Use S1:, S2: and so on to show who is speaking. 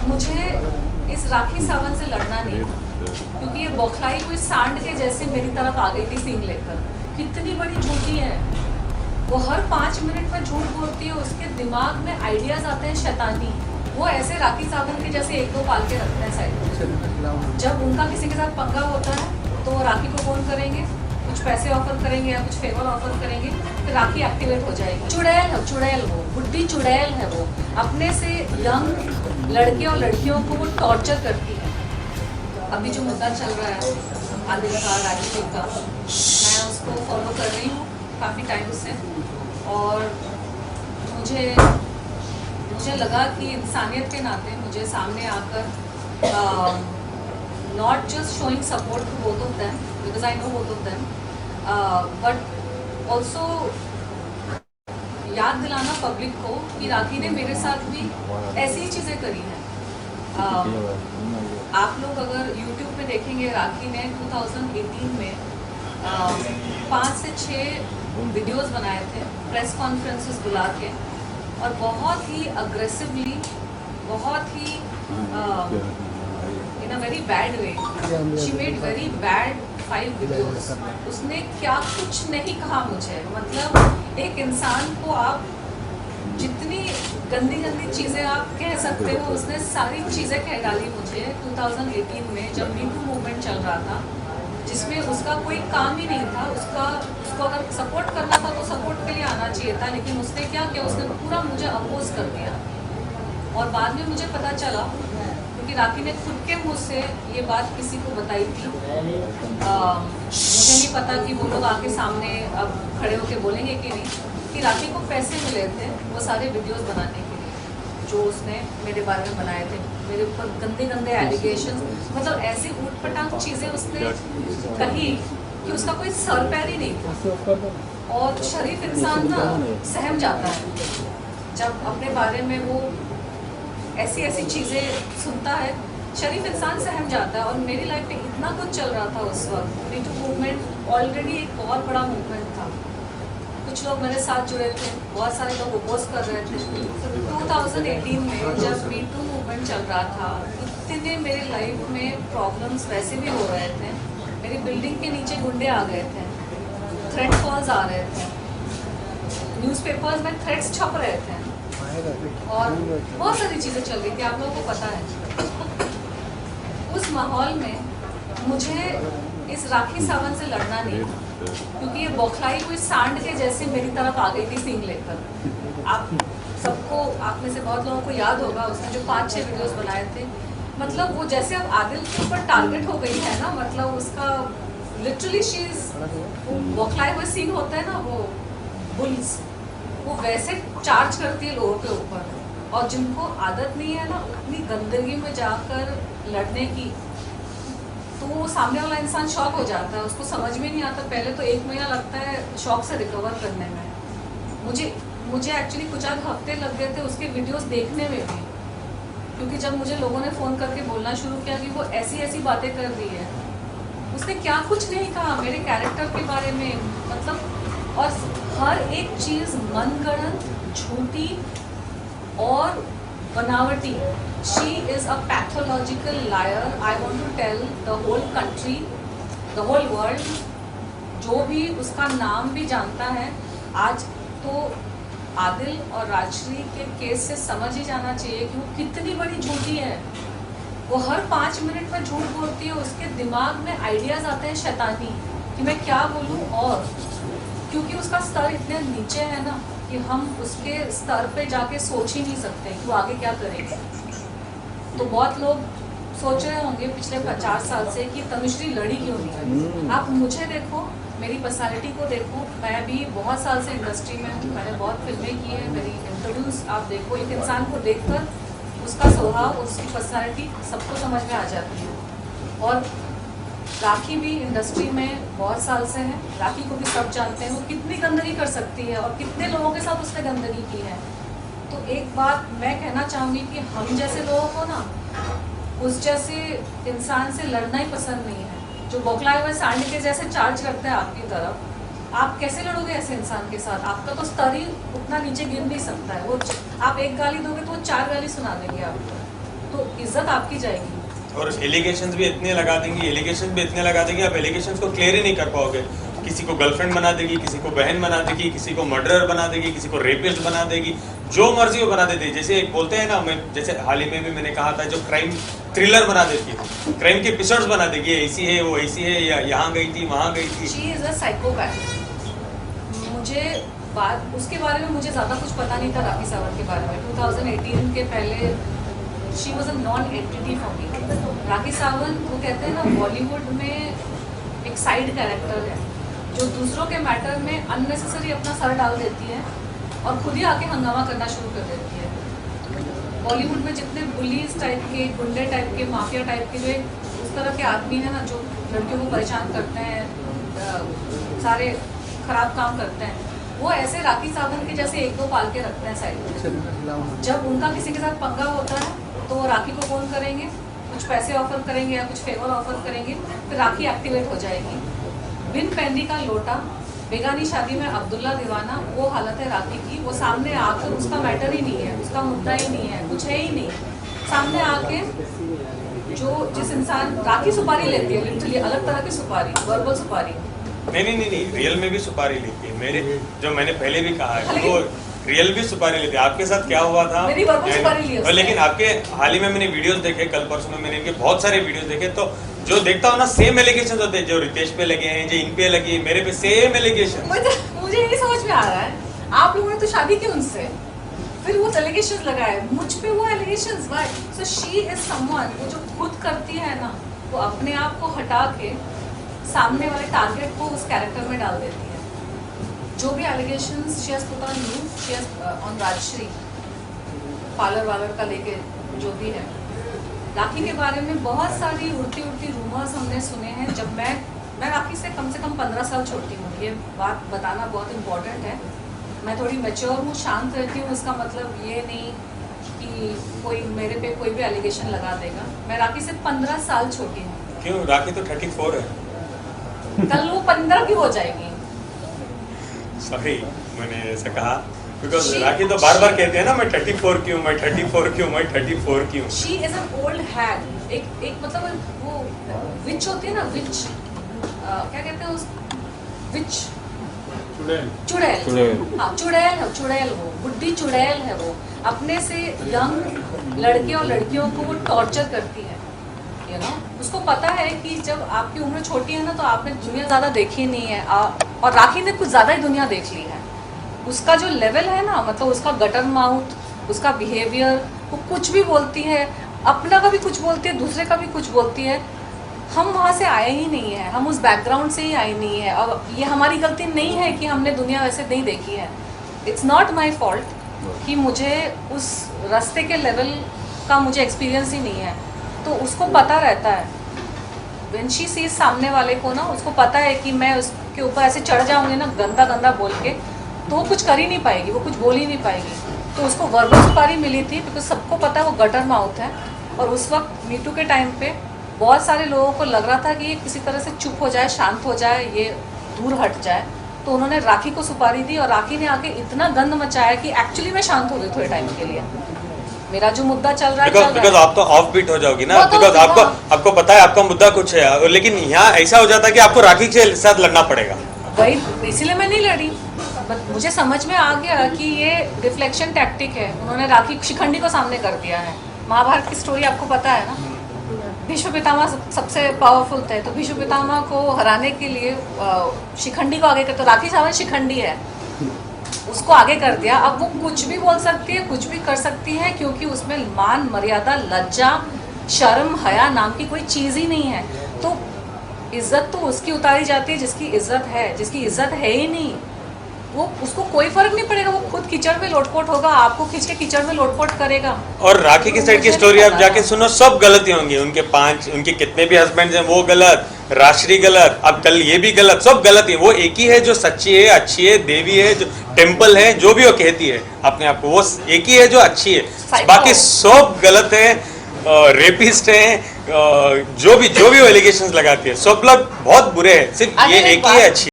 S1: मुझे इस राखी सावंत से लड़ना नहीं था, क्योंकि ये बौखलाई हुई सांड के जैसे मेरी तरफ आ गई थी सींग लेकर। कितनी बड़ी झूठी है वो, हर 5 मिनट में झूठ बोलती है, उसके दिमाग में आइडियाज आते हैं शैतानी। वो ऐसे राखी सावंत के जैसे एक दो पाल के रखते हैं साइड। जब उनका किसी के साथ पंगा होता है तो राखी को फोन करेंगे, कुछ पैसे ऑफर करेंगे या कुछ फेवर ऑफर करेंगे, फिर राखी एक्टिवेट हो जाएगी। चुड़ैल है, चुड़ैल, वो बुढ़ी चुड़ैल है। वो अपने से यंग लड़के और लड़कियों को वो टॉर्चर करती है। अभी जो मुद्दा चल रहा है आदिल का, राजनीति का, मैं उसको फॉलो कर रही हूँ काफ़ी टाइम से, और मुझे लगा कि इंसानियत के नाते मुझे सामने आकर not just showing support to both of them because I know both of them, but also याद दिलाना पब्लिक को कि राखी ने मेरे साथ भी ऐसी ही चीज़ें करी हैं। आप लोग अगर YouTube पे देखेंगे, राखी ने 2018 में 5 से 6 वीडियोस बनाए थे, प्रेस कॉन्फ्रेंसेस बुला के, और बहुत ही अग्रेसिवली, बहुत ही in a very bad way, she made very bad 5 videos. उसने क्या कुछ नहीं कहा मुझे, मतलब एक इंसान को आप जितनी गंदी गंदी चीज़ें आप कह सकते हो, उसने सारी चीज़ें कह डाली मुझे 2018 में, जब मी टू मूवमेंट चल रहा था, जिसमें उसका कोई काम ही नहीं था। उसको अगर सपोर्ट करना था तो सपोर्ट के लिए आना चाहिए था, लेकिन उसने क्या किया, उसने पूरा मुझे अपोज कर दिया। और बाद में मुझे पता चला, क्योंकि राखी ने खुद के मुंह से ये बात किसी को बताई थी, मुझे नहीं पता कि वो लोग आके सामने अब खड़े होके बोलेंगे कि नहीं, कि राखी को पैसे मिले थे वो सारे वीडियोस बनाने के लिए जो उसने मेरे बारे में बनाए थे, मेरे ऊपर गंदे गंदे एलिगेशंस, मतलब ऐसी ऊट-पटांग चीज़ें उसने कही कि उसका कोई सर पैर ही नहीं था। और शरीफ इंसान ना सहम जाता है जब अपने बारे में वो ऐसी ऐसी चीज़ें सुनता है, शरीफ इंसान सहम जाता है। और मेरी लाइफ में इतना कुछ चल रहा था उस वक्त, मी टू मूवमेंट ऑलरेडी एक बहुत बड़ा मूवमेंट था, कुछ लोग मेरे साथ जुड़े थे, बहुत सारे लोग अपोज कर रहे थे। 2018 में जब मी टू मूवमेंट चल रहा था, इतने मेरी लाइफ में प्रॉब्लम्स वैसे भी हो रहे थे, मेरी बिल्डिंग के नीचे गुंडे आ गए थे, थ्रेट कॉल्स आ रहे थे, न्यूज़पेपर्स में थ्रेट्स छप रहे थे, और बहुत सारी चीज़ें चल रही थी, आप लोगों को पता है। उस माहौल में मुझे इस राखी सावंत से लड़ना नहीं था, क्योंकि ये बौखलाई हुई सांड के जैसे मेरी तरफ आ गई थी सींग लेकर। आप सबको, आप में से बहुत लोगों को याद होगा, उसने जो 5-6 वीडियोस बनाए थे, मतलब वो जैसे अब आदिल के ऊपर टारगेट हो गई है ना, मतलब उसका लिटरली बौखलाई हुए सीन होता है ना, वो बुल्स, वो वैसे चार्ज करती है लोगों के ऊपर। और जिनको आदत नहीं है ना उतनी गंदगी में जाकर लड़ने की, तो वो सामने वाला इंसान शॉक हो जाता है, उसको समझ में नहीं आता। पहले तो 1 महीना लगता है शॉक से रिकवर करने में। मुझे एक्चुअली कुछ आध हफ्ते लग गए थे उसके वीडियोस देखने में भी, क्योंकि जब मुझे लोगों ने फ़ोन करके बोलना शुरू किया कि वो ऐसी ऐसी बातें कर रही है, उसने क्या कुछ नहीं कहा मेरे कैरेक्टर के बारे में, मतलब, और हर एक चीज़ मनगढ़ंत, झूठी और बनावटी। She is a pathological liar. I want to tell the whole country, the whole world, जो भी उसका नाम भी जानता है आज, तो आदिल और राजश्री के केस से समझ ही जाना चाहिए कि वो कितनी बड़ी झूठी है। वो हर 5 मिनट में झूठ बोलती है, उसके दिमाग में आइडियाज़ आते हैं शैतानी कि मैं क्या बोलूँ, और क्योंकि उसका स्तर इतने नीचे है ना कि हम उसके स्तर पे जाके सोच ही नहीं सकते कि वो आगे क्या करेंगे। तो बहुत लोग सोच रहे होंगे पिछले 50 साल से कि तनुश्री लड़ी क्यों नहीं। आप मुझे देखो, मेरी पर्सनालिटी को देखो, मैं भी बहुत साल से इंडस्ट्री में हूँ, मैंने बहुत फिल्में की हैं, मेरी इंट्रोड्यूस आप देखो, एक इंसान को देखकर उसका स्वभाव, उसकी पर्सनालिटी सबको समझ में आ जाती है। और राखी भी इंडस्ट्री में बहुत साल से है, राखी को भी सब जानते हैं वो कितनी गंदगी कर सकती है और कितने लोगों के साथ उसने गंदगी की है। तो एक बात मैं कहना चाहूँगी कि हम जैसे लोगों को ना उस जैसे इंसान से लड़ना ही पसंद नहीं है, जो बौखलाए हुए सांड के जैसे चार्ज करते हैं आपकी तरफ। आप कैसे लड़ोगे ऐसे इंसान के साथ? आपका तो स्तर ही उतना नीचे गिर नहीं सकता है। वो आप एक गाली दोगे तो वो 4 गाली सुना देंगे आपको। तो इज्जत आपकी जाएगी।
S2: और एलिगेशंस भी इतने लगा देंगी, आप एलिगेशंस को क्लियर ही नहीं कर पाओगे। किसी को गर्लफ्रेंड बना देगी, किसी को बहन बना देगी, किसी को मर्डरर बना देगी, किसी को रेपिस्ट बना देगी, जो मर्जी वो बना देती है। जैसे एक बोलते हैं ना, मैं जैसे हाल ही में भी मैंने कहा था, जो क्राइम थ्रिलर बना देती है, क्राइम के एपिसोड्स बना देगी, ऐसी है वो ऐसी है, या यहाँ गई थी वहाँ गई थी।
S1: She is a psychopath. मुझे बात उसके बारे में मुझे ज़्यादा कुछ पता नहीं था राखी सावंत के बारे में। 2018 के पहले she was a non entity for me. Rakhi Sawant, वो कहते हैं ना, बॉलीवुड में एक साइड कैरेक्टर है जो दूसरों के मैटर में अननेसेसरी अपना सर डाल देती है और खुद ही आके हंगामा करना शुरू कर देती है। बॉलीवुड में जितने बुलीज टाइप के, गुंडे टाइप के, माफिया टाइप के, जो उस तरह के आदमी हैं ना, जो लड़कियों को परेशान करते हैं, सारे खराब काम करते हैं, वो ऐसे राखी सावंत के जैसे एक दो पाल के रखते हैं साइड में। जब उनका किसी के साथ पंगा होता है तो वो राखी को फोन करेंगे, कुछ पैसे ऑफर करेंगे या कुछ फेवर ऑफर करेंगे, फिर राखी एक्टिवेट हो जाएगी। बिन पैंदी का लोटा, बेगानी शादी में अब्दुल्ला दीवाना, वो हालत है राखी की। वो सामने आकर, उसका मैटर ही नहीं है, उसका मुद्दा ही नहीं है, कुछ है ही नहीं, सामने आके जो जिस इंसान राखी सुपारी लेती है, लिटरली अलग तरह की सुपारी, वर्बल सुपारी।
S2: नहीं, रियल में भी सुपारी लेती है। मेरे जो मैंने पहले भी कहा है, वो रियल भी सुपारी लेती है। आपके साथ क्या हुआ था,
S1: मेरी वर्बल सुपारी ली है।
S2: लेकिन आपके हाल ही में मैंने वीडियोस देखे, कल परसों में मैंने इनके बहुत सारे वीडियोस देखे, तो जो देखता हूँ ना, सेम एलिगेशन होते हैं। जो रितेश पे लगे हैं, जो इन पे लगी, मेरे पे सेम एलिगेशन।
S1: मुझे नहीं समझ में आ रहा है, आप लोगों ने तो शादी की उनसे, फिर वो एलिगेशंस लगाए मुझ पे, वो allegations why? So she is someone, वो जो खुद करती है ना, वो अपने आप को हटा के सामने वाले टारगेट को उस कैरेक्टर में डाल देती है। जो भी allegations she has put on you, she has on Rajshree, parlour वालर का लेके जो भी है, राखी के बारे में बहुत सारी उड़ती रूमर्स हमने सुने हैं। जब मैं राखी से कम 15 साल छोटी हूँ, ये बात बताना बहुत इम्पोर्टेंट है। मैं थोड़ी मैच्योर हूँ, शांत रहती हूँ, इसका मतलब ये नहीं कि कोई मेरे पे कोई भी एलिगेशन लगा देगा। मैं राखी से 15 साल छोटी हूँ।
S2: क्यों? राखी तो 34 है।
S1: कल वो 15 की हो जाएगी।
S2: सॉरी, मैंने ऐसा कहा बिकॉज राखी तो बार बार कहते हैं ना, मैं 34 की हूँ, मैं 34 की हूँ, मैं 34 की हूँ।
S1: शी इज एन ओल्ड हैग। एक मतलब वो विच होती है ना, विच क्या कहते हैं उस विच, चुड़ैल। हाँ, चुड़ैल वो बुढ़ी चुड़ैल है। वो अपने से यंग लड़के और लड़कियों को वो टॉर्चर करती है, यू नो। उसको पता है कि जब आपकी उम्र छोटी है ना, तो आपने दुनिया ज़्यादा देखी नहीं है, और राखी ने कुछ ज़्यादा ही दुनिया देख ली है। उसका जो लेवल है ना, मतलब उसका गटर माउथ, उसका बिहेवियर, वो कुछ भी बोलती है, अपना का भी कुछ बोलती है, दूसरे का भी कुछ बोलती है। हम वहाँ से आए ही नहीं है, हम उस बैकग्राउंड से ही आए नहीं है। और ये हमारी गलती नहीं है कि हमने दुनिया वैसे नहीं देखी है। इट्स नॉट माई फॉल्ट कि मुझे उस रास्ते के लेवल का मुझे एक्सपीरियंस ही नहीं है। तो उसको पता रहता है, व्हेन शी सीज सामने वाले को ना, उसको पता है कि मैं उसके ऊपर ऐसे चढ़ जाऊँगी ना गंदा बोल के, तो वो कुछ कर ही नहीं पाएगी, वो कुछ बोल ही नहीं पाएगी। तो उसको वर्बल सुपारी मिली थी, बिकॉज सबको पता है वो गटर माउथ है। और उस वक्त मीटू के टाइम पे बहुत सारे लोगों को लग रहा था कि ये किसी तरह से चुप हो जाए, शांत हो जाए, ये दूर हट जाए। तो उन्होंने राखी को सुपारी दी, और राखी ने आके इतना गंद मचाया कि एक्चुअली मैं शांत हो गई थोड़े टाइम के लिए। मेरा जो मुद्दा चल रहा है,
S2: बिकॉज आप तो ऑफ बीट हो जाओगी ना, बिकॉज आपको पता है आपका मुद्दा कुछ है, लेकिन यहाँ ऐसा हो जाता है कि आपको राखी के साथ लड़ना पड़ेगा।
S1: वही, इसीलिए मैं नहीं लड़ी। मुझे समझ में आ गया कि ये रिफ्लेक्शन टैक्टिक है। उन्होंने राखी शिखंडी को सामने कर दिया है। महाभारत की स्टोरी आपको पता है ना, भीष्म पितामह सबसे पावरफुल थे, तो भीष्म पितामह को हराने के लिए शिखंडी को आगे कर, तो राखी सावंत शिखंडी है, उसको आगे कर दिया। अब वो कुछ भी बोल सकती है, कुछ भी कर सकती है, क्योंकि उसमें मान, मर्यादा, लज्जा, शर्म, हया नाम की कोई चीज़ ही नहीं है। तो इज्जत तो उसकी उतारी जाती है जिसकी इज्जत है, जिसकी इज्जत है ही नहीं, वो उसको कोई फर्क नहीं पड़ेगा। वो खुद कीचड़ में लोटपोट होगा, आपको खींच के कीचड़ में लोटपोट करेगा।
S2: और राखी की साइड की स्टोरी आप जाके सुनो, सब गलती होंगी। उनके कितने भी हस्बैंड हैं वो गलत, राशि गलत, अब कल ये भी गलत, सब गलत है। वो एक ही है जो सच्ची है, अच्छी है, देवी है, जो टेम्पल है, जो भी वो कहती है अपने आप को, वो एक ही है जो अच्छी है। बाकी सब गलत है, रेपिस्ट है, जो भी वो एलिगेशंस लगाती है, सब लोग बहुत बुरे हैं, सिर्फ ये एक ही है अच्छी।